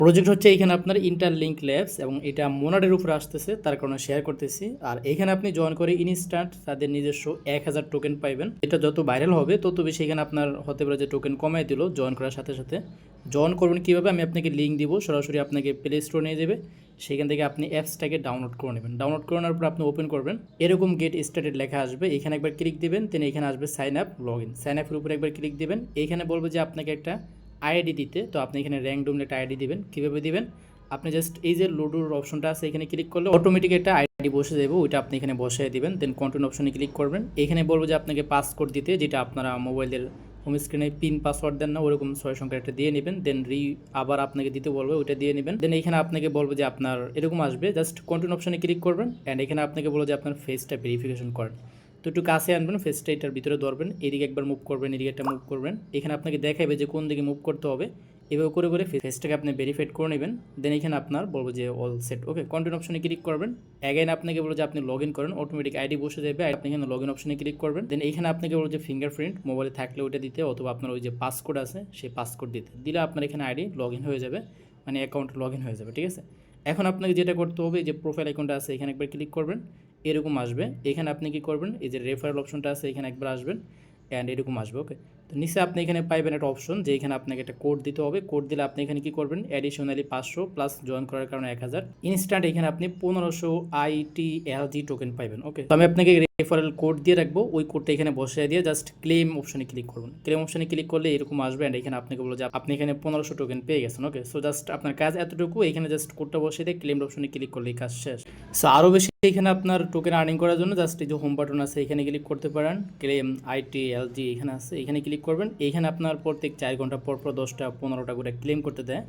Project হচ্ছে এখানে আপনার ইন্টারলিঙ্ক ল্যাবস এবং এটা মোনাডের উপরে আসতেছে, তার কারণে শেয়ার করতেছি। আর এখানে আপনি জয়েন করে ইনস্ট্যান্ট তাদের নিজস্ব 1000 টোকেন পাইবেন। এটা যত ভাইরাল হবে তত বেশি এখানে আপনার হতে পারে যে টোকেন কমাই দিল জয়েন করার সাথে সাথে। জয়েন করবেন কীভাবে, আমি আপনাকে লিঙ্ক দিব, সরাসরি আপনাকে প্লে স্টোর নিয়ে যাবে, সেখান থেকে আপনি অ্যাপসটাকে ডাউনলোড করে নেবেন। ডাউনলোড করানোর পর আপনি ওপেন করবেন, এরকম গেট স্টার্টেড লেখা আসবে, এখানে একবার ক্লিক দিবেন, দেন এখানে আসবে sign up log in. Sign আপের উপরে একবার ক্লিক দিবেন, এখানে বলবে যে আপনাকে একটা আইডি দিতে, তো আপনি এখানে র্যান্ডম একটা আইডি দিবেন। কীভাবে দিবেন, আপনি জাস্ট এই যে লোডোর অপশনটা আছে এখানে ক্লিক করলে অটোমেটিক একটা আইডি বসে যাবে, ওইটা আপনি এখানে বসিয়ে দিবেন। দেন কন্টিনিউ অপশনে ক্লিক করবেন, এখানে বলবো যে আপনাকে পাসকোড দিতে, যেটা আপনারা মোবাইলের হোম স্ক্রিনে পিন পাসওয়ার্ড দেন না ওরকম 6 সংখ্যার একটা দিয়ে নেবেন। দেন আবার আপনাকে দিতে বলবে, ওইটা দিয়ে নেবেন। দেন এখানে আপনাকে বলবো যে আপনার এরকম আসবে, জাস্ট কন্টিনিউ অপশনে ক্লিক করবেন অ্যান্ড এখানে আপনাকে বলবো যে আপনার ফেসটা ভেরিফিকেশন করেন। তো একটু কাছে আনবেন, ফেসটা এটার ভিতরে ধরবেন, এদিকে একবার মুভ করবেন, এদিকে একটা মুভ করবেন, এখানে আপনাকে দেখাবে যে কোন দিকে মুভ করতে হবে। এভাবে করে করে ফেসটাকে আপনি ভেরিফাইড করে নেবেন। দেন এখানে আপনার বলবো যে অল সেট, ওকে। কন্টিনিউ অপশনে ক্লিক করবেন, অ্যাগেন আপনাকে বলবো যে আপনি লগ ইন করেন, অটোমেটিক আইডি বসে যাবে, আপনি এখানে লগ ইন অপশনে ক্লিক করবেন। দেন এখানে আপনাকে বলবো যে ফিঙ্গারপ্রিন্ট মোবাইলে থাকলে ওইটা দিতে, অথবা আপনার ওই যে পাসকোড আছে সেই পাসকোড দিলে আপনার এখানে আইডি লগ ইন হয়ে যাবে, মানে অ্যাকাউন্ট লগ ইন হয়ে যাবে, ঠিক আছে। এখন আপনাকে যেটা করতে হবে, যে প্রোফাইল অ্যাকাউন্টটা আছে এখানে একবার ক্লিক করবেন, এরকম আসবে। এখানে আপনি কি করবেন, এই যে রেফারেল অপশনটা আছে এখানে একবার আসবেন অ্যান্ড এরকম আসবে, ওকে। তো নিচে আপনি এখানে পাইবেন একটা অপশন, যে এখানে আপনাকে একটা কোড দিতে হবে। কোড দিলে আপনি এখানে কি করবেন, অ্যাডিশনালি 500 প্লাস জয়েন করার কারণে 1000 ইনস্ট্যান্ট এখানে আপনি 1500 ITLG টোকেন পাইবেন, ওকে। তো আমি আপনাকে রেফারেল কোড দিয়ে রাখবো, ওই কোডটা এখানে বসিয়ে দিয়ে জাস্ট ক্লেম অপশনে ক্লিক করবেন। ক্লেম অপশনে ক্লিক করলে এরকম আসবে অ্যান্ড এখানে আপনাকে বলবো যে আপনি এখানে 1500 টোকেন পেয়ে গেছেন, ওকে। সো জাস্ট আপনার কাজ এতটুকু, এখানে জাস্ট কোডটা বসিয়ে দিয়ে ক্লেম অপশনে ক্লিক করলেই কাজ শেষ। সো আরও বেশি এখানে আপনার টোকেন আর্নিং করার জন্য জাস্ট এই যে হোম বাটন আছে এখানে ক্লিক করতে পারেন, ক্লেম ITLG এখানে আছে, এখানে ক্লিক করবেন। এখানে আপনার প্রত্যেক 4 ঘন্টা পর পর 10টা 15টা করে ক্লেম করতে দেয়।